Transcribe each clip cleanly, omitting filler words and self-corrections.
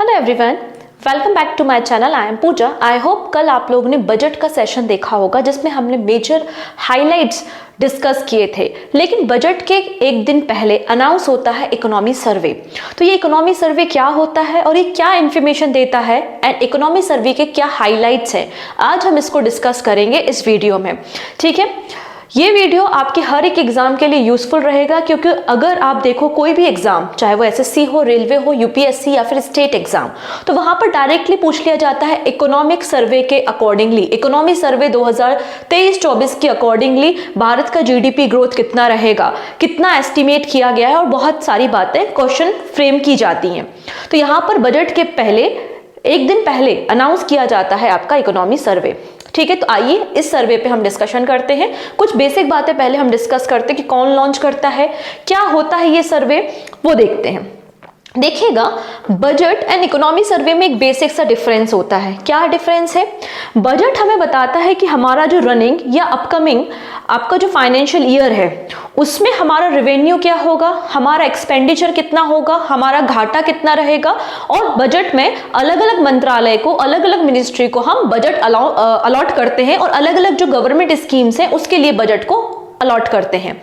Hello everyone, welcome back to my channel. I am Puja. I hope कल आप लोगों ने बजट का सेशन देखा होगा जिसमें हमने मेजर हाइलाइट्स डिस्कस किए थे। लेकिन बजट के एक दिन पहले अनाउंस होता है इकोनॉमी सर्वे। तो ये इकोनॉमी सर्वे क्या होता है और ये क्या इन्फॉर्मेशन देता है एंड इकोनॉमी सर्वे के क्या हाइलाइट्स हैं, आज हम इसको डिस्कस करेंगे इस वीडियो में। ठीक है, ये वीडियो आपके हर एक एग्जाम के लिए यूजफुल रहेगा, क्योंकि अगर आप देखो कोई भी एग्जाम, चाहे वो एसएससी हो, रेलवे हो, यूपीएससी या फिर स्टेट एग्जाम, तो वहां पर डायरेक्टली पूछ लिया जाता है इकोनॉमिक सर्वे के अकॉर्डिंगली। इकोनॉमी सर्वे 2023-24 के अकॉर्डिंगली भारत का जीडीपी ग्रोथ कितना रहेगा, कितना एस्टिमेट किया गया है, और बहुत सारी बातें क्वेश्चन फ्रेम की जाती हैं। तो यहाँ पर बजट के पहले एक दिन पहले अनाउंस किया जाता है आपका इकोनॉमी सर्वे। ठीक है, तो आइए इस सर्वे पे हम डिस्कशन करते हैं। कुछ बेसिक बातें पहले हम डिस्कस करते हैं कि कौन लॉन्च करता है, क्या होता है ये सर्वे, वो देखते हैं। देखिएगा, बजट एंड इकोनॉमी सर्वे में एक बेसिक सा डिफरेंस होता है। क्या डिफरेंस है? बजट हमें बताता है कि हमारा जो रनिंग या अपकमिंग आपका जो फाइनेंशियल ईयर है उसमें हमारा रेवेन्यू क्या होगा, हमारा एक्सपेंडिचर कितना होगा, हमारा घाटा कितना रहेगा। और बजट में अलग अलग मंत्रालय को, अलग अलग मिनिस्ट्री को हम बजट अलॉट करते हैं और अलग अलग जो गवर्नमेंट स्कीम्स हैं उसके लिए बजट को अलॉट करते हैं।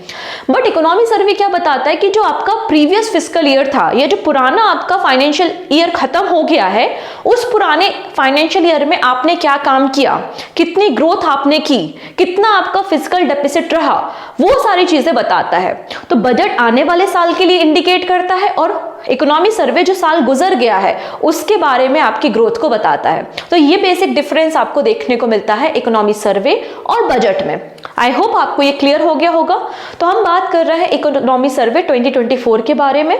बट इकोनॉमी सर्वे क्या बताता है कि जो आपका प्रीवियस फिस्कल ईयर था, या जो पुराना आपका फाइनेंशियल ईयर खत्म हो गया है, उस पुराने फाइनेंशियल ईयर में आपने क्या काम किया, कितनी ग्रोथ आपने की, कितना आपका फिस्कल डेफिसिट रहा, वो सारी चीजें बताता है। तो बजट आने वाले साल के लिए इंडिकेट करता है और इकोनॉमी सर्वे जो साल गुजर गया है उसके बारे में आपकी ग्रोथ को बताता है। तो ये बेसिक डिफरेंस आपको देखने को मिलता है इकोनॉमी सर्वे और बजट में। आई होप आपको ये क्लियर हो गया होगा। तो हम बात कर रहे हैं इकोनॉमी सर्वे 2024 के बारे में।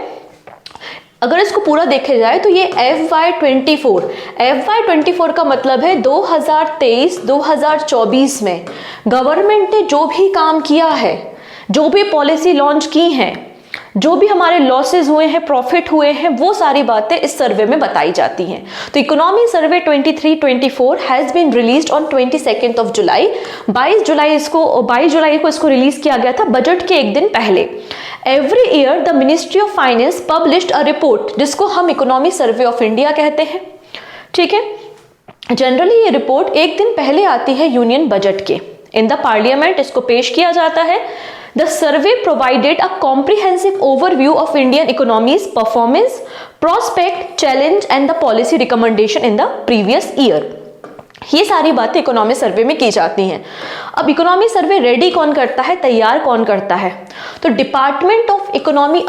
अगर इसको पूरा देखे जाए तो ये FY24 का मतलब है 2023-2024 में गवर्नमेंट ने जो भी काम किया है, जो भी पॉलिसी लॉन्च की हैं, जो भी हमारे लॉसेस हुए हैं, प्रॉफिट हुए हैं, वो सारी बातें इस सर्वे में बताई जाती हैं। तो economy survey 23-24 has been released on 22 July. 22 जुलाई को इसको रिलीज किया गया था, बजट के एक दिन पहले। Every year the ministry of finance published a report, जिसको हम इकोनॉमी सर्वे ऑफ इंडिया कहते हैं। ठीक है, जनरली ये रिपोर्ट एक दिन पहले आती है यूनियन बजट के। इन द पार्लियामेंट इसको पेश किया जाता है। The survey provided a comprehensive overview of Indian economy's performance, prospect, challenge and the policy recommendation in the previous year. ये सारी बातें इकोनॉमी सर्वे में की जाती हैं। अब इकोनॉमी सर्वे रेडी कौन करता है, तैयार कौन करता है? तो डिपार्टमेंट ऑफ इकोनॉमी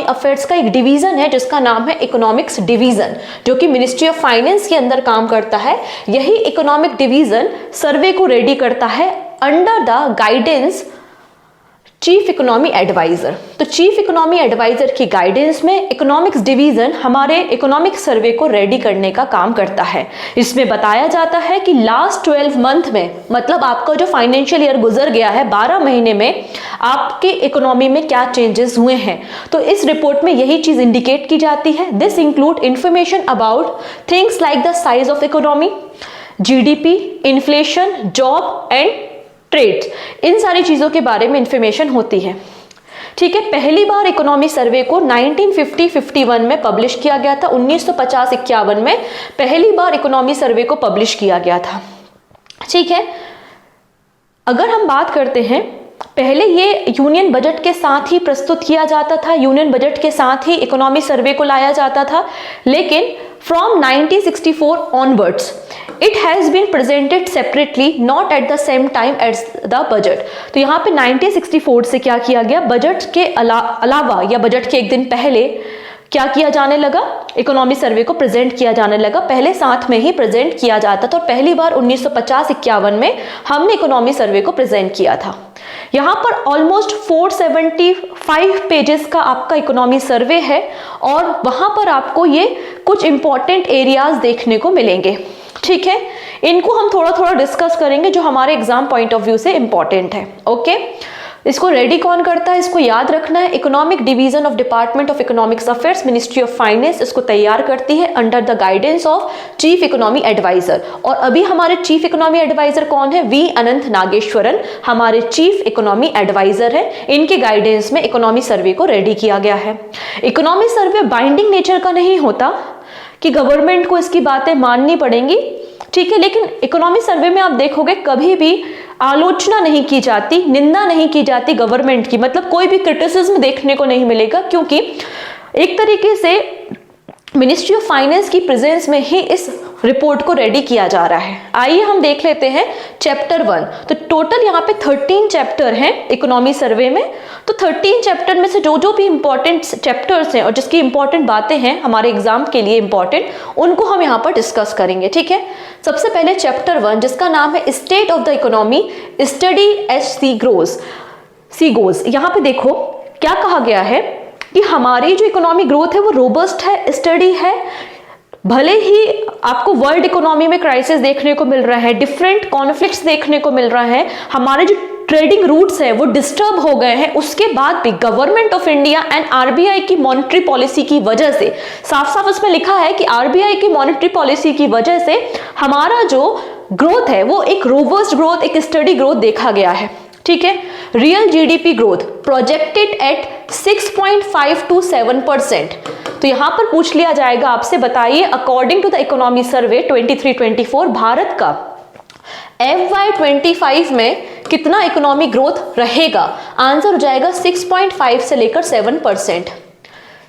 अफेयर्स का एक डिवीजन है जिसका नाम है इकोनॉमिक्स डिवीजन, जो कि मिनिस्ट्री ऑफ फाइनेंस के अंदर काम करता है। यही इकोनॉमिक डिवीजन सर्वे को रेडी करता है under the guidance chief economy adviser. तो चीफ इकोनॉमी एडवाइजर की गाइडेंस में इकोनॉमिक्स डिवीजन हमारे इकोनॉमिक सर्वे को रेडी करने का काम करता है। इसमें बताया जाता है कि लास्ट 12 मंथ में, मतलब आपका जो फाइनेंशियल ईयर गुजर गया है, 12 महीने में आपकी इकोनॉमी में क्या चेंजेस हुए हैं। तो इस रिपोर्ट में यही चीज इंडिकेट की जाती है। This include information about things like the size of economy, GDP, inflation, job and trades, इन सारी चीजों के बारे में इंफॉर्मेशन होती है। ठीक है, पहली बार इकोनॉमी सर्वे को 1950-51 में पब्लिश किया गया था। 1950-51 में पहली बार इकोनॉमी सर्वे को पब्लिश किया गया था। ठीक है, अगर हम बात करते हैं, पहले ये यूनियन बजट के साथ ही प्रस्तुत किया जाता था, यूनियन बजट के साथ ही इकोनॉमी सर्वे को लाया जाता था। लेकिन from 1964 onwards it has been presented separately, not at the same time as the budget। तो यहाँ पे 1964 से क्या किया गया, बजट के अलावा या बजट के एक दिन पहले क्या किया जाने लगा, इकोनॉमी सर्वे को प्रेजेंट किया जाने लगा। पहले साथ में ही प्रेजेंट किया जाता था और पहली बार 1950-51 में हमने इकोनॉमी सर्वे को प्रेजेंट किया था। यहाँ पर ऑलमोस्ट 475 पेजेस का आपका इकोनॉमी सर्वे है और वहां पर आपको ये कुछ इंपॉर्टेंट एरियाज देखने को मिलेंगे। ठीक है, इनको हम थोड़ा थोड़ा डिस्कस करेंगे जो हमारे एग्जाम पॉइंट ऑफ व्यू से इंपॉर्टेंट है। ओके, इसको रेडी कौन करता है, इसको याद रखना है, economic division of department of economics affairs, ministry of finance इसको तैयार करती है under the guidance of chief economy adviser. और अभी हमारे चीफ इकोनॉमी एडवाइजर कौन है, वी अनंत नागेश्वरन हमारे चीफ इकोनॉमी एडवाइजर है। इनके गाइडेंस में इकोनॉमी सर्वे को रेडी किया गया है। इकोनॉमी सर्वे बाइंडिंग नेचर का नहीं होता कि गवर्नमेंट को इसकी बातें माननी पड़ेंगी, ठीक है, लेकिन इकोनॉमी सर्वे में आप देखोगे कभी भी आलोचना नहीं की जाती, निंदा नहीं की जाती गवर्नमेंट की, मतलब कोई भी क्रिटिसिज्म देखने को नहीं मिलेगा, क्योंकि एक तरीके से मिनिस्ट्री ऑफ फाइनेंस की प्रेजेंस में ही इस रिपोर्ट को रेडी किया जा रहा है। आइए हम देख लेते हैं चैप्टर 1। तो टोटल यहाँ पे 13 चैप्टर हैं इकोनॉमी सर्वे में। तो 13 चैप्टर में से जो जो भी इंपॉर्टेंट चैप्टर्स हैं और जिसकी इंपॉर्टेंट बातें हैं हमारे एग्जाम के लिए इंपॉर्टेंट, उनको हम यहाँ पर डिस्कस करेंगे, ठीक है। सबसे पहले चैप्टर 1 जिसका नाम है state of the economy, study as see goes. यहाँ पे देखो क्या कहा गया है कि हमारी जो इकोनॉमी ग्रोथ है वो रोबस्ट है, स्टडी है। भले ही आपको वर्ल्ड इकोनॉमी में क्राइसिस देखने को मिल रहा है, डिफरेंट कॉन्फ्लिक्ट्स देखने को मिल रहा है, हमारे जो ट्रेडिंग रूट्स हैं वो डिस्टर्ब हो गए हैं, उसके बाद भी government of India and RBI की मॉनेटरी पॉलिसी की वजह से, साफ साफ उसमें लिखा है कि आरबीआई की मॉनेटरी पॉलिसी की वजह से हमारा जो ग्रोथ है वो एक रोबस्ट ग्रोथ, एक स्टडी ग्रोथ देखा गया है, ठीक है। Real GDP growth projected at 6.5 to 7%। तो यहां पर पूछ लिया जाएगा आपसे, बताइए according to the economy survey 23-24 Bharat का FY25 में कितना इकोनॉमी ग्रोथ रहेगा? आंसर हो जाएगा 6.5 से लेकर 7%,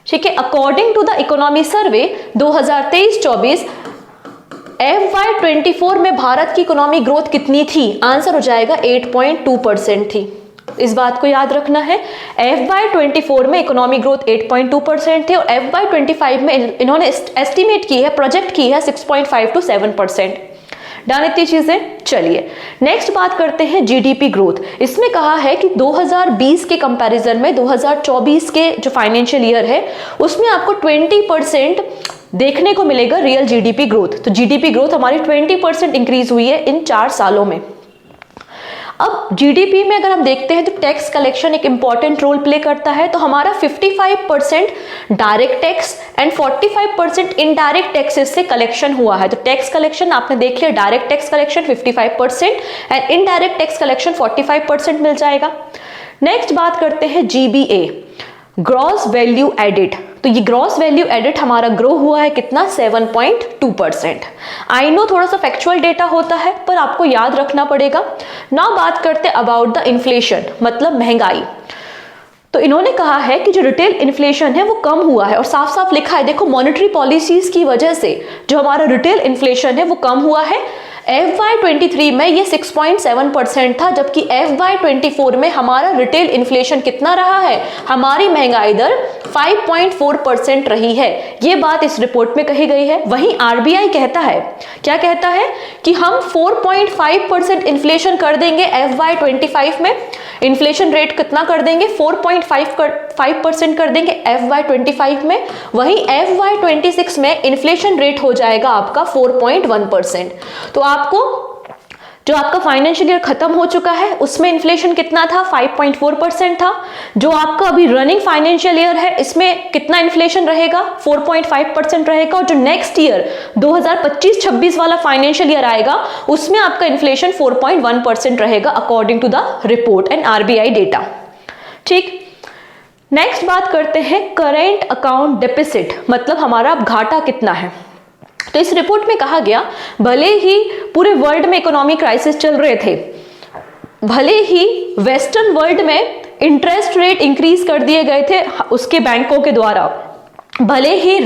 ठीक है। According to the economy survey 2023-24 FY24 में भारत की इकोनॉमी ग्रोथ कितनी थी? आंसर हो जाएगा 8.2% थी। इस बात को याद रखना है, FY24 में इकोनॉमी ग्रोथ 8.2% थी और FY25 में इन्होंने एस्टिमेट की है, प्रोजेक्ट की है 6.5 to 7%। डन इतनी चीजें। चलिए नेक्स्ट बात करते हैं जीडीपी ग्रोथ। इसमें कहा है कि 2020 के कंपैरिजन में 2024 के जो फाइनेंशियल ईयर है उसमें आपको 20% देखने को मिलेगा रियल जीडीपी ग्रोथ। तो जीडीपी ग्रोथ हमारी 20% इंक्रीज हुई है इन 4 सालों में। अब जीडीपी में अगर हम देखते हैं तो टैक्स कलेक्शन एक इंपॉर्टेंट रोल प्ले करता है। तो हमारा 55% direct tax and 45% indirect taxes से कलेक्शन हुआ है। तो टैक्स कलेक्शन आपने देख लिया, direct tax collection 55% and indirect tax collection 45% मिल जाएगा। नेक्स्ट बात करते हैं जीबीए, ग्रॉस वैल्यू एडिड। तो ये ग्रॉस वैल्यू एडिड हमारा ग्रो हुआ है कितना? 7.2%। आई नो थोड़ा सा फैक्चुअल डेटा होता है पर आपको याद रखना पड़ेगा। नाउ बात करते हैं अबाउट द इन्फ्लेशन, मतलब महंगाई। तो इन्होंने कहा है कि जो रिटेल इन्फ्लेशन है वो कम हुआ है और साफ साफ लिखा है, देखो मॉनेटरी पॉलिसीज की वजह से जो हमारा रिटेल इन्फ्लेशन है वो कम हुआ है। FY23 में ये 6.7% था, जबकि FY24 में हमारा रिटेल इन्फ्लेशन कितना रहा है? हमारी महंगाई दर 5.4% रही है। ये बात इस रिपोर्ट में कही गई है। वहीं आरबीआई कहता है, क्या कहता है कि हम 4.5% इन्फ्लेशन कर देंगे FY25 में। इन्फ्लेशन रेट कितना कर देंगे? 4.5% कर देंगे FY25 में। वहीं FY26 में इन्फ्लेशन रेट हो जाएगा आपका 4.1%। तो आपको जो आपका फाइनेंशियल ईयर खत्म हो चुका है उसमें इन्फ्लेशन कितना था? 5.4% था। जो आपका अभी रनिंग फाइनेंशियल ईयर है इसमें कितना इन्फ्लेशन रहेगा? 4.5% रहेगा। और जो नेक्स्ट ईयर 2025-26 वाला फाइनेंशियल ईयर आएगा उसमें आपका इन्फ्लेशन 4.1% रहेगा according to the report and RBI data. ठीक, नेक्स्ट बात करते हैं करेंट अकाउंट डेफिसिट, मतलब हमारा अब घाटा कितना है। तो इस रिपोर्ट में कहा गया, भले ही पूरे वर्ल्ड में इकोनॉमिक क्राइसिस चल रहे थे, भले ही वेस्टर्न वर्ल्ड में इंटरेस्ट रेट इंक्रीज कर दिए गए थे उसके बैंकों के द्वारा, भले ही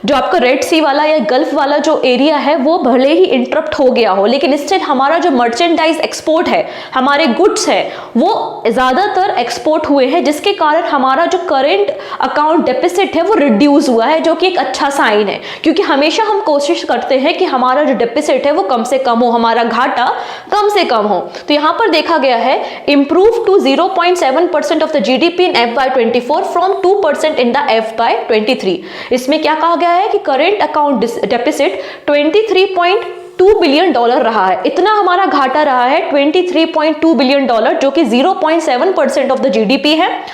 जो आपका रेड सी वाला या गल्फ वाला जो एरिया है वो भले ही इंटरप्ट हो गया हो, लेकिन स्टिल हमारा जो मर्चेंडाइज एक्सपोर्ट है, हमारे गुड्स है वो ज्यादातर एक्सपोर्ट हुए हैं, जिसके कारण हमारा जो करेंट अकाउंट डेफिसिट है वो रिड्यूस हुआ है, जो कि एक अच्छा साइन है। क्योंकि हमेशा हम कोशिश करते हैं कि हमारा जो डेफिसिट है वो कम से कम हो, हमारा घाटा कम से कम हो। तो यहाँ पर देखा गया है improve to 0.7% of the GDP in FY24 from 2% in the FY23। इसमें क्या कहा गया है कि करेंट अकाउंट डेफिसिट $2 बिलियन रहा है। इतना हमारा घाटा रहा है, $23.2 बिलियन, जो कि 0.7% ऑफ द जीडीपी है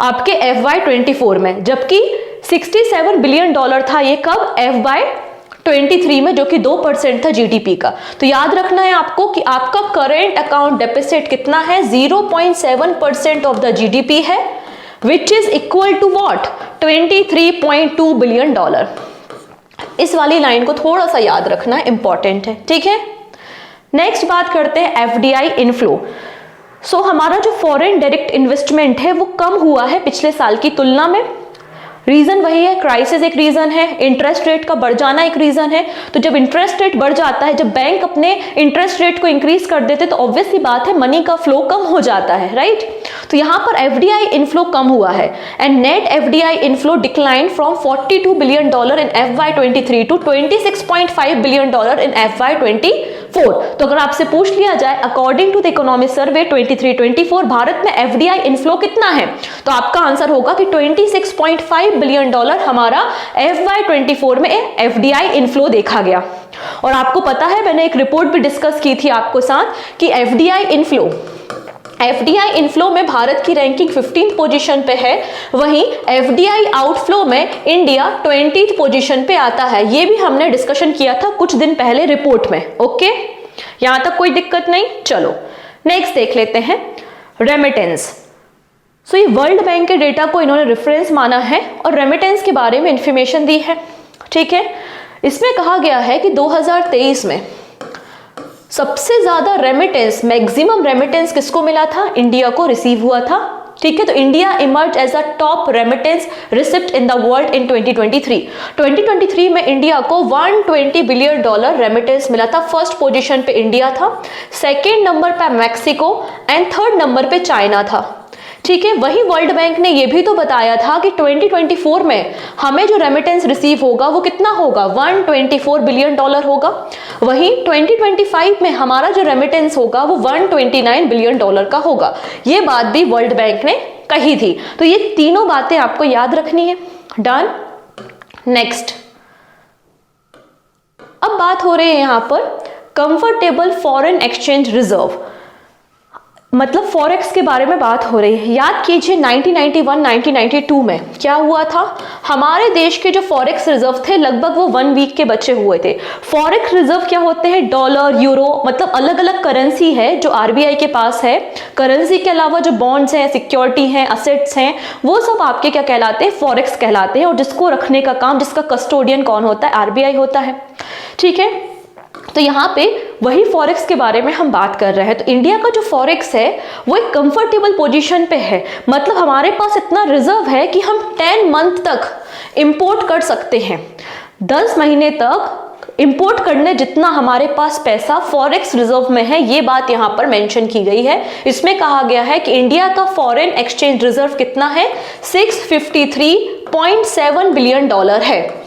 आपके FY24 में, जबकि $67 बिलियन था ये कब, FY23 में, जो कि 2% था जीडीपी का। तो याद रखना है आपको कि आपका करेंट अकाउंट डेफिसिट कितना है, 0.7% ऑफ द जीडीपी है, which is equal to what, $23.2 billion. इस वाली लाइन को थोड़ा सा याद रखना इंपॉर्टेंट है, ठीक है। नेक्स्ट बात करते हैं एफडीआई इनफ्लो। सो हमारा जो फॉरेन डायरेक्ट इन्वेस्टमेंट है वो कम हुआ है पिछले साल की तुलना में। रीजन वही है, क्राइसिस एक रीजन है, इंटरेस्ट रेट का बढ़ जाना एक रीजन है। तो जब इंटरेस्ट रेट बढ़ जाता है, जब बैंक अपने इंटरेस्ट रेट को इंक्रीज कर देते तो ऑब्वियस सी बात है मनी का फ्लो कम हो जाता है, राइट। तो यहाँ पर एफडीआई इनफ्लो कम हुआ है and net FDI inflow decline from $42 billion in FY23 to $26.5 billion in FY24। तो अगर आपसे पूछ लिया जाए according to the economic survey 23-24 Bharat में एफडीआई इनफ्लो कितना है, तो आपका आंसर होगा कि $26.5 बिलियन हमारा FY24 में एफडीआई इनफ्लो देखा गया। और आपको पता है मैंने एक रिपोर्ट भी डिस्कस की थी आपको साथ कि एफडीआई इनफ्लो में भारत की रैंकिंग 15th पोजीशन पे है, वहीं एफडीआई आउटफ्लो में इंडिया 20th पोजीशन पे आता है। ये भी हमने डिस्कशन किया था कुछ दिन पहले रिपोर्ट में, ओके। यहां तक कोई दिक्कत नहीं। चलो नेक्स्ट देख लेते हैं रेमिटेंस। सो ये वर्ल्ड बैंक के डेटा को इन्होंने रेफरेंस माना है और रेमिटेंस के बारे में इंफॉर्मेशन दी है, ठीक है। इसमें कहा गया है कि 2023 में सबसे ज्यादा रेमिटेंस, मैक्सिमम रेमिटेंस किसको मिला था, इंडिया को रिसीव हुआ था, ठीक है। तो India emerge as a top remittance receipt in the world in 2023 में इंडिया को $120 बिलियन रेमिटेंस मिला था। फर्स्ट पोजीशन पे इंडिया था, सेकेंड नंबर पे मैक्सिको एंड थर्ड नंबर पे चाइना था, ठीक है। वही वर्ल्ड बैंक ने यह भी तो बताया था कि 2024 में हमें जो रेमिटेंस रिसीव होगा वो कितना होगा, $124 बिलियन होगा। वहीं 2025 में हमारा जो रेमिटेंस होगा वो $129 बिलियन का होगा। ये बात भी वर्ल्ड बैंक ने कही थी। तो ये तीनों बातें आपको याद रखनी है। डन। नेक्स्ट अब बात हो रही है यहां पर कंफर्टेबल फॉरेन एक्सचेंज रिजर्व, मतलब फॉरेक्स के बारे में बात हो रही है। याद कीजिए 1991-1992 में क्या हुआ था, हमारे देश के जो फॉरेक्स रिजर्व थे लगभग वो 1 वीक के बचे हुए थे। फॉरेक्स रिजर्व क्या होते हैं, डॉलर, यूरो, मतलब अलग अलग करेंसी है जो आरबीआई के पास है। करेंसी के अलावा जो बॉन्ड्स हैं, सिक्योरिटी हैं, असेट्स हैं, वो सब आपके क्या कहलाते हैं, फॉरेक्स कहलाते हैं। और जिसको रखने का काम, जिसका कस्टोडियन कौन होता है, आरबीआई होता है, ठीक है। तो यहाँ पे वही फॉरेक्स के बारे में हम बात कर रहे हैं। तो इंडिया का जो फॉरेक्स है वो एक कंफर्टेबल पोजीशन पे है, मतलब हमारे पास इतना रिजर्व है कि हम 10 मंथ तक इंपोर्ट कर सकते हैं। 10 महीने तक इंपोर्ट करने जितना हमारे पास पैसा फॉरेक्स रिजर्व में है, ये बात यहाँ पर मेंशन की गई है। इसमें कहा गया है कि इंडिया का फॉरेन एक्सचेंज रिजर्व कितना है, $653.7 बिलियन है।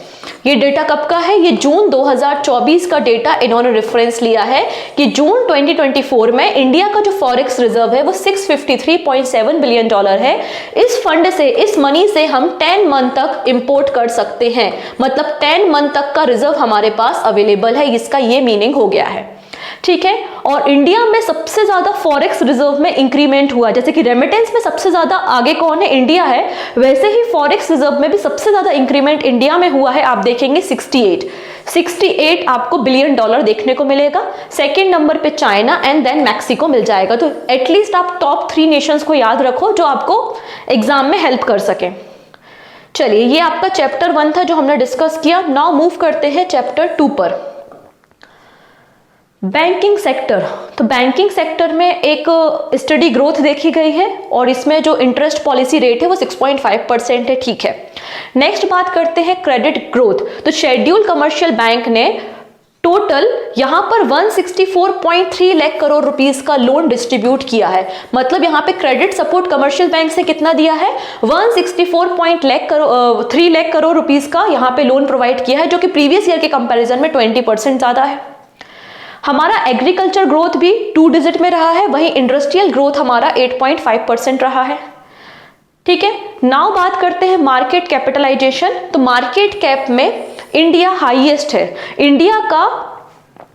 ये डेटा कब का है, ये जून 2024 का डेटा इन्होंने रेफरेंस लिया है कि जून 2024 में इंडिया का जो फॉरेक्स रिजर्व है वो $653.7 बिलियन है। इस फंड से, इस मनी से हम 10 मंथ तक इंपोर्ट कर सकते हैं, मतलब 10 मंथ तक का रिजर्व हमारे पास अवेलेबल है। इसका ये मीनिंग हो गया है, ठीक है। और इंडिया में सबसे ज्यादा फॉरेक्स रिजर्व में इंक्रीमेंट हुआ, जैसे कि रेमिटेंस में सबसे ज्यादा आगे कौन है, इंडिया है, वैसे ही फॉरेक्स रिजर्व में भी सबसे ज्यादा इंक्रीमेंट इंडिया में हुआ है। आप देखेंगे 68 आपको बिलियन डॉलर देखने को मिलेगा। सेकेंड नंबर पे चाइना एंड देन मैक्सिको मिल जाएगा। तो एटलीस्ट आप टॉप 3 नेशंस को याद रखो जो आपको एग्जाम में हेल्प कर सके। चलिए, ये आपका चैप्टर 1 था जो हमने डिस्कस किया। नाउ मूव करते हैं चैप्टर 2 पर, बैंकिंग सेक्टर। तो बैंकिंग सेक्टर में एक स्टडी ग्रोथ देखी गई है और इसमें जो इंटरेस्ट पॉलिसी रेट है वो 6.5% है, ठीक है। नेक्स्ट बात करते हैं क्रेडिट ग्रोथ। तो शेड्यूल कमर्शियल बैंक ने टोटल यहां पर 164.3 लाख करोड़ रुपीस का लोन डिस्ट्रीब्यूट किया है। मतलब यहां पे क्रेडिट सपोर्ट कमर्शियल बैंक से कितना दिया है, 164.3 लाख करोड़ रुपीस का यहां पे लोन प्रोवाइड किया है, जो कि प्रीवियस ईयर के कंपैरिजन में 20% ज्यादा है। हमारा एग्रीकल्चर ग्रोथ भी 2 डिजिट में रहा है, वहीं इंडस्ट्रियल ग्रोथ हमारा 8.5% रहा है, ठीक है। नाउ बात करते हैं मार्केट कैपिटलाइजेशन। तो मार्केट कैप में इंडिया हाईएस्ट है। इंडिया का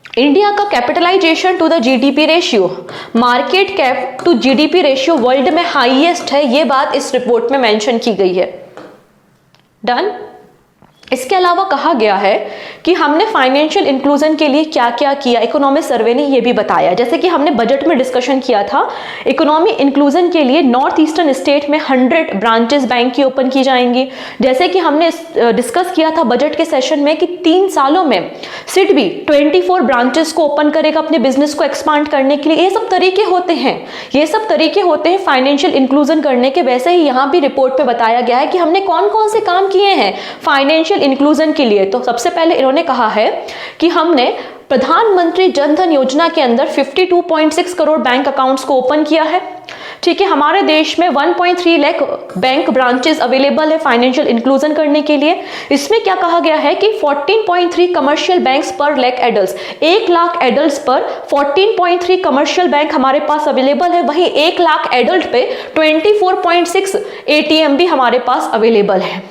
इंडिया का capitalisation to the GDP ratio, market cap to GDP ratio world में हाईएस्ट है, ये बात इस रिपोर्ट में मेंशन की गई है। डन। इसके अलावा कहा गया है कि हमने फाइनेंशियल इंक्लूजन के लिए क्या क्या किया, इकोनॉमिक सर्वे ने ये भी बताया। जैसे कि हमने बजट में डिस्कशन किया था, इकोनॉमी इंक्लूजन के लिए नॉर्थ ईस्टर्न स्टेट में 100 ब्रांचेस बैंक की ओपन की जाएंगी। जैसे कि हमने डिस्कस किया था बजट के सेशन में कि 3 सालों में सिडबी 24 ब्रांचेस को ओपन करेगा अपने बिजनेस को एक्सपांड करने के लिए। ये सब तरीके होते हैं, ये सब तरीके होते हैं फाइनेंशियल इंक्लूजन करने के। वैसे ही यहाँ भी रिपोर्ट में बताया गया है कि हमने कौन कौन से काम किए हैं फाइनेंशियल इंक्लूजन के लिए। तो सबसे पहले इन्होंने कहा है कि हमने प्रधानमंत्री जन धन योजना के अंदर 52.6 करोड़ बैंक अकाउंट्स को ओपन किया है। ठीक है, हमारे देश में 1.3 लाख बैंक ब्रांचेस अवेलेबल है फाइनेंशियल इंक्लूजन करने के लिए। इसमें क्या कहा गया है कि 14.3 कमर्शियल बैंक्स पर लाख एडल्ट्स, 1 लाख एडल्ट्स पर 14.3 कमर्शियल बैंक हमारे पास अवेलेबल है। वहीं 1 लाख एडल्ट पे 24.6 एटीएम भी हमारे पास अवेलेबल है।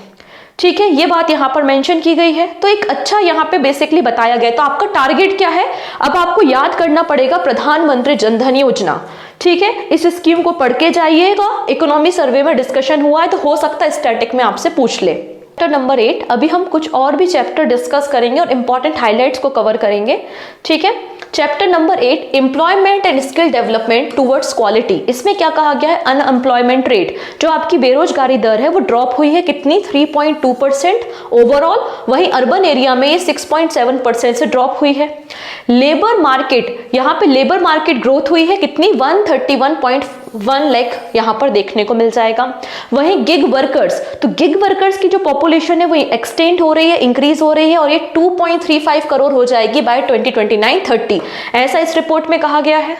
ठीक है, ये बात यहाँ पर मेंशन की गई है। तो एक अच्छा यहाँ पे बेसिकली बताया गया। तो आपका टारगेट क्या है, अब आपको याद करना पड़ेगा प्रधानमंत्री जन धन योजना। ठीक है, इस स्कीम को पढ़ के जाइएगा, इकोनॉमी सर्वे में डिस्कशन हुआ है तो हो सकता है स्टैटिक में आपसे पूछ ले। चैप्टर नंबर 8, अभी हम कुछ और भी चैप्टर डिस्कस करेंगे और इंपॉर्टेंट हाइलाइट्स को कवर करेंगे। ठीक है, chapter number 8 employment and skill development towards quality. इसमें क्या कहा गया है, अनएम्प्लॉयमेंट रेट, जो आपकी बेरोजगारी दर है वो ड्रॉप हुई है कितनी, 3.2% ओवरऑल। वहीं अर्बन एरिया में ये 6.7% से ड्रॉप हुई है। लेबर मार्केट, यहाँ पे लेबर मार्केट ग्रोथ हुई है कितनी, 131.1 लाख यहाँ पर देखने को मिल जाएगा। वहीं गिग वर्कर्स, तो गिग वर्कर्स की जो पॉपुलेशन है वो एक्सटेंड हो रही है, इंक्रीज हो रही है और ये 2.35 करोड़ हो जाएगी बाय 2029-30, ऐसा इस रिपोर्ट में कहा गया है।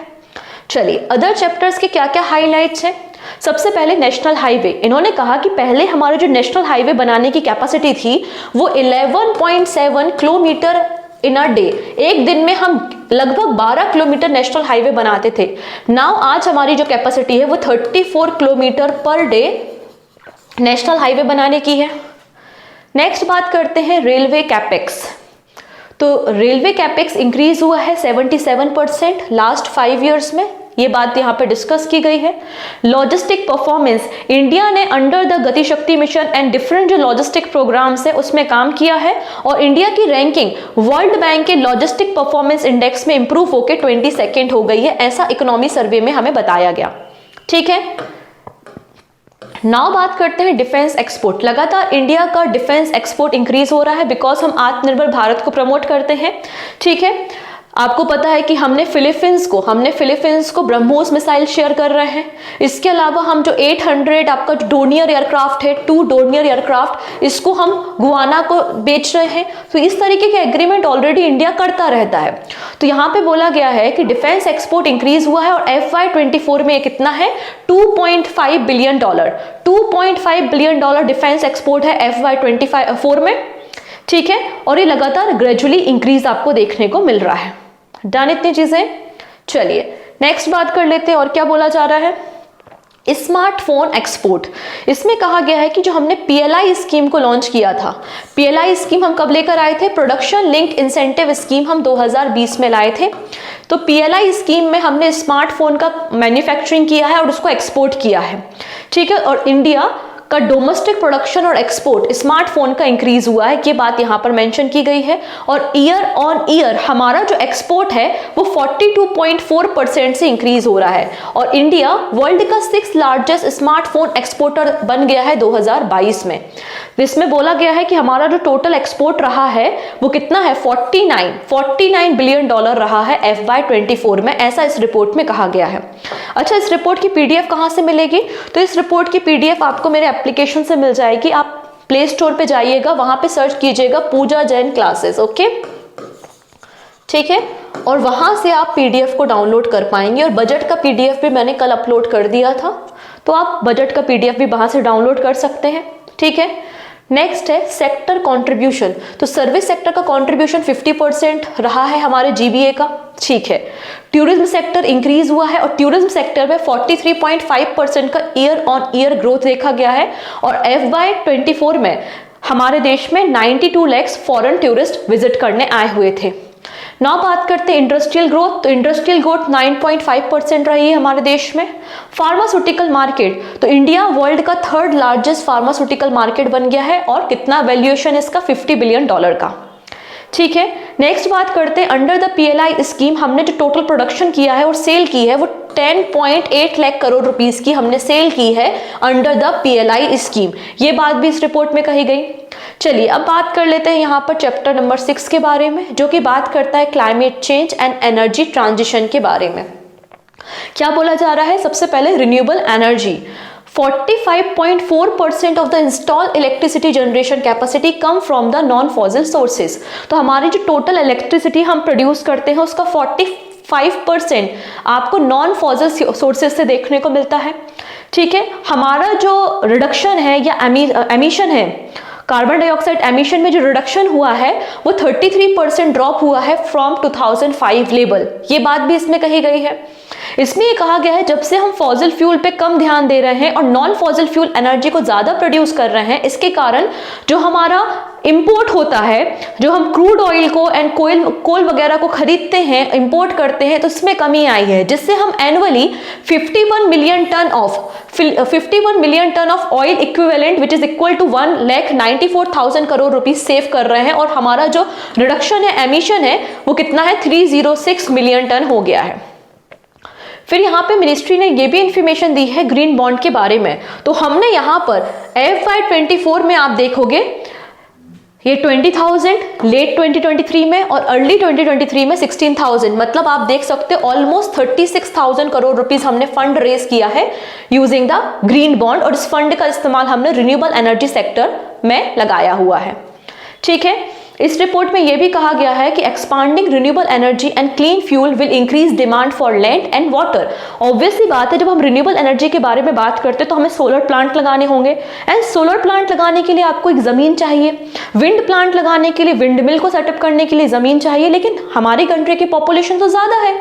चलिए अदर चैप्टर्स के क्या क्या हाइलाइट्स हैं। सबसे पहले नेशनल हाईवे, इन्होंने कहा कि पहले हमारे जो नेशनल हाईवे बनाने की कैपेसिटी थी वो 11.7 किलोमीटर इन अ डे, एक दिन में हम लगभग 12 किलोमीटर नेशनल हाईवे बनाते थे। नाउ आज हमारी जो कैपेसिटी है वो 34 kilometre per day national highway बनाने की है। नेक्स्ट बात करते हैं रेलवे कैपेक्स। तो रेलवे कैपेक्स इंक्रीज हुआ है 77% लास्ट 5 ईयर्स में, ये बात यहाँ पे डिस्कस की गई है। लॉजिस्टिक परफॉर्मेंस, इंडिया ने अंडर द गति शक्ति मिशन एंड डिफरेंट जो लॉजिस्टिक प्रोग्राम्स है उसमें काम किया है और इंडिया की रैंकिंग वर्ल्ड बैंक के लॉजिस्टिक परफॉर्मेंस इंडेक्स में इंप्रूव होकर 22nd हो गई है, ऐसा इकोनॉमी सर्वे में हमें बताया गया। ठीक है, नाउ बात करते हैं डिफेंस एक्सपोर्ट। लगातार इंडिया का डिफेंस एक्सपोर्ट इंक्रीज हो रहा है बिकॉज हम आत्मनिर्भर भारत को प्रमोट करते हैं। ठीक है, आपको पता है कि हमने फिलीपींस को ब्रह्मोस मिसाइल शेयर कर रहे हैं। इसके अलावा हम जो 800 आपका डोर्नियर एयरक्राफ्ट है, 2 डोर्नियर एयरक्राफ्ट, इसको हम गुआना को बेच रहे हैं। तो इस तरीके के एग्रीमेंट ऑलरेडी इंडिया करता रहता है। तो यहाँ पे बोला गया है कि डिफेंस एक्सपोर्ट इंक्रीज हुआ है और FY24 में कितना है, $2.5 बिलियन। $2.5 बिलियन डिफेंस एक्सपोर्ट है FY24 में। ठीक है, और ये लगातार ग्रेजुअली इंक्रीज आपको देखने को मिल रहा है। डन इतनी चीजें। चलिए नेक्स्ट बात कर लेते हैं और क्या बोला जा रहा है। स्मार्टफोन एक्सपोर्ट, इसमें कहा गया है कि जो हमने PLI स्कीम को लॉन्च किया था, PLI स्कीम हम कब लेकर आए थे, प्रोडक्शन लिंक इंसेंटिव स्कीम हम 2020 में लाए थे। तो PLI स्कीम में हमने स्मार्टफोन का मैन्युफैक्चरिंग किया है और उसको एक्सपोर्ट किया है। ठीक है, और इंडिया का डोमेस्टिक प्रोडक्शन और एक्सपोर्ट स्मार्टफोन का इंक्रीज हुआ है, ये बात यहाँ पर मेंशन की गई है। और ईयर ऑन ईयर हमारा जो एक्सपोर्ट है वो 42.4% से इंक्रीज हो रहा है और इंडिया वर्ल्ड का 6th लार्जेस्ट स्मार्टफोन एक्सपोर्टर बन गया है 2022 में। इसमें बोला गया है कि हमारा जो टोटल एक्सपोर्ट रहा है वो कितना है, 49 बिलियन डॉलर रहा है FY24 में, ऐसा इस रिपोर्ट में कहा गया है। अच्छा, इस रिपोर्ट की PDF कहाँ से मिलेगी, तो इस रिपोर्ट की PDF आपको मेरे एप्लीकेशन से मिल जाएगी। आप प्ले स्टोर पे जाइएगा, वहां पे सर्च कीजिएगा पूजा जैन क्लासेस। ओके, ठीक है, और वहां से आप PDF को डाउनलोड कर पाएंगे। और बजट का PDF भी मैंने कल अपलोड कर दिया था, तो आप बजट का PDF भी वहां से डाउनलोड कर सकते हैं। ठीक है, नेक्स्ट है सेक्टर कंट्रीब्यूशन। तो सर्विस सेक्टर का कंट्रीब्यूशन 50% रहा है हमारे GBA का। ठीक है, टूरिज्म सेक्टर इंक्रीज हुआ है और टूरिज्म सेक्टर में 43.5% का ईयर ऑन ईयर ग्रोथ देखा गया है और FY24 में हमारे देश में 92 लाख फॉरेन टूरिस्ट विजिट करने आए हुए थे। ना बात करते हैं इंडस्ट्रियल ग्रोथ, तो इंडस्ट्रियल ग्रोथ 9.5% रही है हमारे देश में। फार्मास्यूटिकल मार्केट, तो इंडिया वर्ल्ड का 3rd लार्जेस्ट फार्मास्यूटिकल मार्केट बन गया है और कितना वैल्यूएशन है इसका, $50 बिलियन का। ठीक है, नेक्स्ट बात करते हैं अंडर द PLI स्कीम हमने जो टोटल प्रोडक्शन किया है और सेल की है वो 10.8 लाख करोड़ रुपीस की हमने सेल की है अंडर द PLI स्कीम। ये बात भी इस रिपोर्ट में कही गई। चलिए अब बात कर लेते हैं यहाँ पर चैप्टर नंबर 6 के बारे में, जो कि बात करता है climate change and energy transition के बारे में। क्या बोला जा रहा है, सबसे पहले renewable energy 45.4% of the install electricity generation capacity come from the non fossil sources. तो हमारी जो टोटल इलेक्ट्रिसिटी हम प्रोड्यूस करते हैं उसका 45% आपको नॉन फॉसिल सोर्सेज से देखने को मिलता है। ठीक है, हमारा जो रिडक्शन है या एमिशन है, कार्बन डाइऑक्साइड एमिशन में जो रिडक्शन हुआ है वो 33% ड्रॉप हुआ है फ्रॉम 2005 लेवल। ये बात भी इसमें कही गई है। इसमें ये कहा गया है जब से हम फॉसिल फ्यूल पे कम ध्यान दे रहे हैं और नॉन फॉसिल फ्यूल एनर्जी को ज्यादा प्रोड्यूस कर रहे हैं, इसके कारण जो हमारा इंपोर्ट होता है, जो हम क्रूड ऑयल को एंड कोल वगैरह को खरीदते हैं, इंपोर्ट करते हैं, तो इसमें कमी आई है, जिससे हम annually 51 million tonne of oil equivalent which is equal to 1,94,000 crore rupees save कर रहे हैं। और हमारा जो रिडक्शन है, एमिशन है, वो कितना है, 306 मिलियन टन हो गया है। फिर यहाँ पे मिनिस्ट्री ने ये भी इंफॉर्मेशन दी है ग्रीन बॉन्ड के बारे में। तो हमने यहाँ पर FY24 में आप देखोगे ये 20,000 लेट 2023 में और अर्ली 2023 में 16,000, मतलब आप देख सकते हो ऑलमोस्ट 36,000 करोड़ रुपीस हमने फंड रेज किया है यूजिंग द ग्रीन बॉन्ड, और इस फंड का इस्तेमाल हमने रिन्यूएबल एनर्जी सेक्टर में लगाया हुआ है। ठीक है, इस रिपोर्ट में यह भी कहा गया है कि expanding renewable energy and clean fuel will increase demand for land and water. Obviously बात है, जब हम रिन्यूएबल एनर्जी के बारे में बात करते हैं तो हमें सोलर प्लांट लगाने होंगे, एंड सोलर प्लांट लगाने के लिए आपको एक जमीन चाहिए, विंड प्लांट लगाने के लिए, विंड मिल को सेटअप करने के लिए जमीन चाहिए, लेकिन हमारी कंट्री की पॉपुलेशन तो ज्यादा है,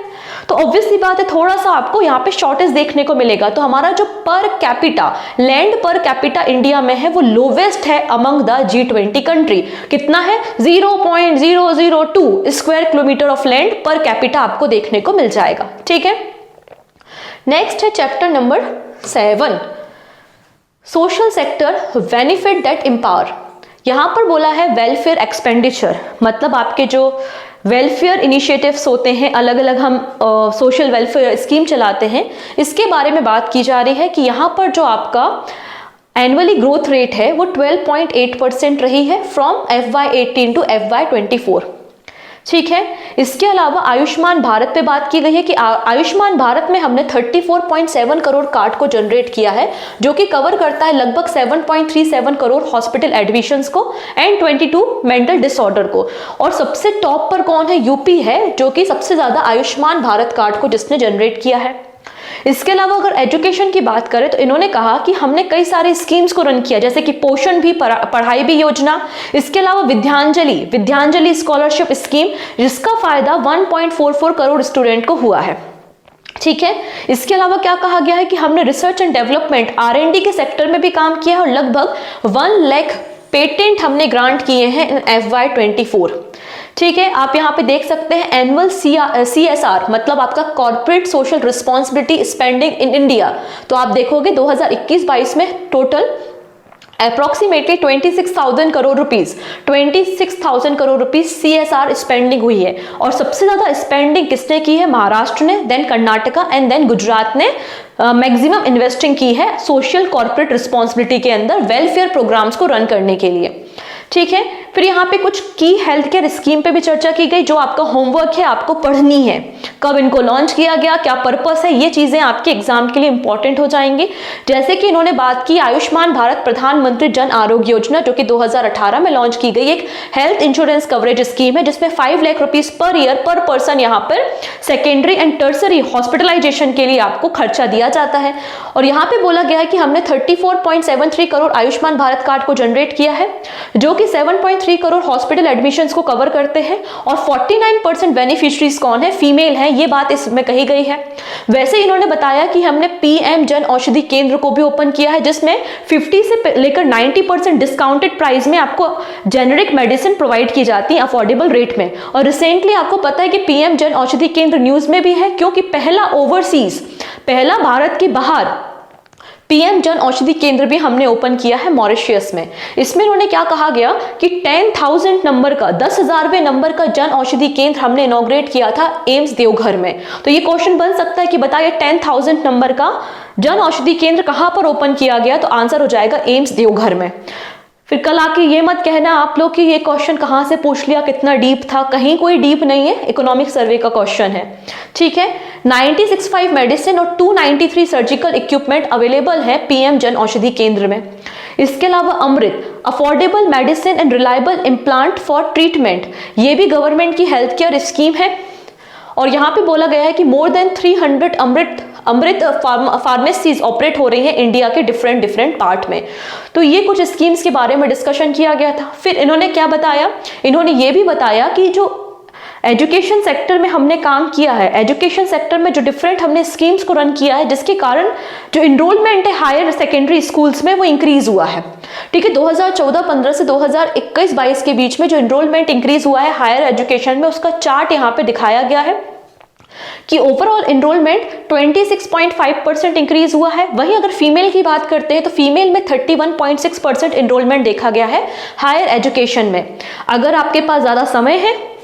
तो ऑब्वियसली बात है थोड़ा सा आपको यहाँ पे शॉर्टेज देखने को मिलेगा। तो हमारा जो per capita land per capita India में है वो लोवेस्ट है अमंग द G20 कंट्री। कितना है, 0.002 square kilometre of land per capita आपको देखने को मिल जाएगा। ठीक है, नेक्स्ट है chapter number 7, social sector benefit that empower. यहां पर बोला है वेलफेयर एक्सपेंडिचर, मतलब आपके जो वेलफेयर इनिशिएटिव्स होते हैं, अलग अलग हम सोशल वेलफेयर स्कीम चलाते हैं, इसके बारे में बात की जा रही है कि यहाँ पर जो आपका एनुअली ग्रोथ रेट है वो 12.8% रही है फ्रॉम FY18 टू FY24। ठीक है, इसके अलावा आयुष्मान भारत पे बात की गई है कि आयुष्मान भारत में हमने 34.7 करोड़ कार्ड को जनरेट किया है, जो कि कवर करता है लगभग 7.37 करोड़ हॉस्पिटल एडमिशंस को एंड 22 मेंटल डिसऑर्डर को। और सबसे टॉप पर कौन है, यूपी है, जो कि सबसे ज्यादा आयुष्मान भारत कार्ड को जिसने जनरेट किया है। इसके अलावा अगर एजुकेशन की बात करें तो इन्होंने कहा कि हमने कई सारे स्कीम्स को रन किया, जैसे कि पोषण भी, पढ़ाई भी योजना, इसके अलावा विद्यांजलि स्कॉलरशिप स्कीम, जिसका फायदा 1.44 करोड़ स्टूडेंट को हुआ है। ठीक है, इसके अलावा क्या कहा गया है कि हमने रिसर्च एंड डेवलपमेंट R&D के सेक्टर में भी काम किया है और लगभग 1 लाख पेटेंट हमने ग्रांट किए हैं इन FY24। ठीक है, आप यहाँ पे देख सकते हैं एनुअल CSR, मतलब आपका corporate social responsibility spending in India. तो आप देखोगे 2021-22 में total approximately 26,000 crore rupees CSR spending हुई है। और सबसे ज्यादा स्पेंडिंग किसने की है, महाराष्ट्र ने, then Karnataka and then Gujarat ने मैक्सिमम इन्वेस्टिंग की है सोशल कॉर्पोरेट रिस्पॉन्सिबिलिटी के अंदर वेलफेयर प्रोग्राम्स को रन करने के लिए। ठीक है, फिर यहाँ पे कुछ की हेल्थ केयर स्कीम पे भी चर्चा की गई, जो आपका होमवर्क है, आपको पढ़नी है, कब इनको लॉन्च किया गया, क्या पर्पस है, ये चीजें आपके एग्जाम के लिए इंपॉर्टेंट हो जाएंगी। जैसे कि इन्होंने बात की आयुष्मान भारत प्रधानमंत्री जन आरोग्य योजना, जो कि 2018 में लॉन्च की गई एक हेल्थ इंश्योरेंस कवरेज स्कीम है, जिसमें 5 लाख रुपीज पर ईयर पर पर्सन यहाँ पर सेकेंडरी एंड टर्सरी हॉस्पिटलाइजेशन के लिए आपको खर्चा दिया जाता है। और यहाँ पे बोला गया है कि हमने 34.73 करोड़ आयुष्मान भारत कार्ड को जनरेट किया है, जो कि 7.3 1.3 करोड़ हॉस्पिटल एडमिशंस को कवर करते हैं और 49% बेनिफिशियरीज कौन है, फीमेल है, ये बात इसमें कही गई है। वैसे इन्होंने बताया कि हमने पीएम जन औषधि केंद्र को भी ओपन किया है, जिसमें 50 से लेकर 90% डिस्काउंटेड प्राइस में आपको जेनेरिक मेडिसिन प्रोवाइड की जाती है अफोर्डेबल रेट में। और रिसेंटली आपको पता है कि पीएम जन औषधि केंद्र न्यूज में भी है, क्योंकि पहला भारत के बाहर पीएम जन औषधि केंद्र भी हमने ओपन किया है मॉरिशस में। इसमें उन्होंने क्या कहा गया कि 10,000 नंबर का 10,000वें नंबर का जन औषधि केंद्र हमने इनॉग्रेट किया था एम्स देवघर में। तो ये क्वेश्चन बन सकता है कि बताइए 10,000 नंबर का जन औषधि केंद्र कहां पर ओपन किया गया, तो आंसर हो जाएगा एम्स देवघर में। फिर कल आके ये मत कहना आप लोग कि ये क्वेश्चन कहाँ से पूछ लिया, कितना डीप था, कहीं कोई डीप नहीं है, इकोनॉमिक सर्वे का क्वेश्चन है, ठीक है। 9065 मेडिसिन और 293 सर्जिकल इक्विपमेंट अवेलेबल है पीएम जन औषधि केंद्र में। इसके अलावा Amrit affordable medicine and reliable implant for treatment, ये भी गवर्नमेंट की हेल्थ केयर स्कीम है। और यहाँ पे बोला गया है कि मोर देन 300 अमृत फार्मेसीज ऑपरेट हो रही हैं इंडिया के डिफरेंट पार्ट में। तो ये कुछ स्कीम्स के बारे में डिस्कशन किया गया था। फिर इन्होंने क्या बताया, इन्होंने ये भी बताया कि जो एजुकेशन सेक्टर में हमने काम किया है, एजुकेशन सेक्टर में जो डिफरेंट हमने स्कीम्स को रन किया है, जिसके कारण जो इनरोलमेंट है हायर सेकेंडरी स्कूल्स में वो इंक्रीज हुआ है, ठीक है। 2014-15 से 2021-22 के बीच में जो इनरोलमेंट इंक्रीज हुआ है हायर एजुकेशन में, उसका चार्ट यहाँ पे दिखाया गया है कि ओवरऑल इनरोलमेंट 26.5% इंक्रीज हुआ है। वहीं अगर फीमेल की बात करते हैं तो फीमेल में 31.6% इनरोलमेंट देखा गया है हायर एजुकेशन में। अगर आपके पास ज्यादा समय है,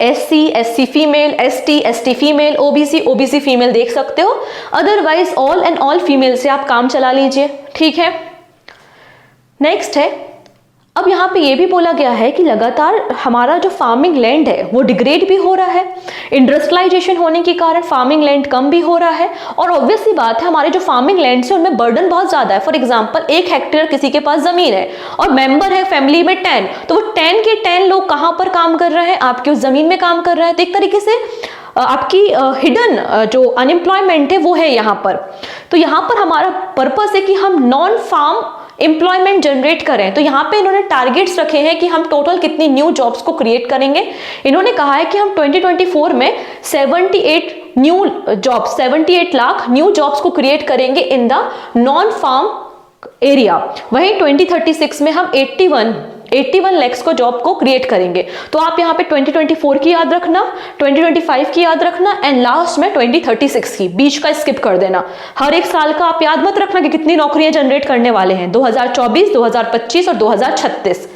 SC female, ST female, OBC female देख सकते हो, otherwise all and all female से आप काम चला लीजिए, ठीक है। नेक्स्ट है, अब यहाँ पे ये भी बोला गया है कि लगातार हमारा जो फार्मिंग लैंड है वो डिग्रेड भी हो रहा है, इंडस्ट्रियलाइजेशन होने के कारण फार्मिंग लैंड कम भी हो रहा है। और ऑब्वियस सी बात है, हमारे जो फार्मिंग लैंड है उनमें बर्डन बहुत ज्यादा है। फॉर एग्जांपल 1 हेक्टेयर किसी के पास जमीन है और मेंबर है फैमिली में 10, तो वो 10 के 10 लोग कहाँ पर काम कर रहे हैं, आपकी उस जमीन में काम कर रहे हैं। तो एक तरीके से आपकी हिडन जो अनएम्प्लॉयमेंट है वो है यहाँ पर। तो यहाँ पर हमारा पर्पस है कि हम नॉन फार्म एम्प्लॉयमेंट जनरेट करें। तो यहाँ पे इन्होंने टारगेट्स रखे हैं कि हम टोटल कितनी न्यू जॉब्स को क्रिएट करेंगे। इन्होंने कहा है कि हम 2024 में 78 लाख न्यू जॉब्स को क्रिएट करेंगे in the non farm area. वहीं 2036 में हम 81 लैक्स को जॉब को क्रिएट करेंगे। तो आप यहाँ पे 2024 की याद रखना, 2025 की याद रखना एंड लास्ट में 2036 की, बीच का स्किप कर देना। हर एक साल का आप याद मत रखना कि कितनी नौकरियां जनरेट करने वाले हैं, 2024, 2025 और 2036।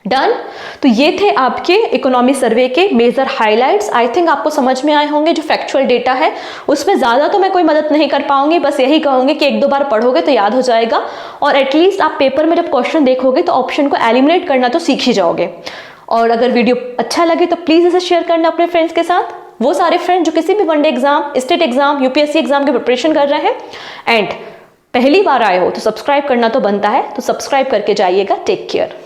डन। तो ये थे आपके इकोनॉमी सर्वे के मेजर हाइलाइट्स। आई थिंक आपको समझ में आए होंगे। जो फैक्चुअल डेटा है उसमें ज़्यादा तो मैं कोई मदद नहीं कर पाऊंगी, बस यही कहूँगी कि 1-2 बार पढ़ोगे तो याद हो जाएगा और एटलीस्ट आप पेपर में जब क्वेश्चन देखोगे तो ऑप्शन को एलिमिनेट करना तो सीख ही जाओगे। और अगर वीडियो अच्छा लगे तो प्लीज़ इसे शेयर करना अपने फ्रेंड्स के साथ, वो सारे फ्रेंड जो किसी भी one day exam, state exam, UPSC exam की प्रिपरेशन कर रहे हैं। एंड पहली बार आए हो तो सब्सक्राइब करना तो बनता है, तो सब्सक्राइब करके जाइएगा। Take care.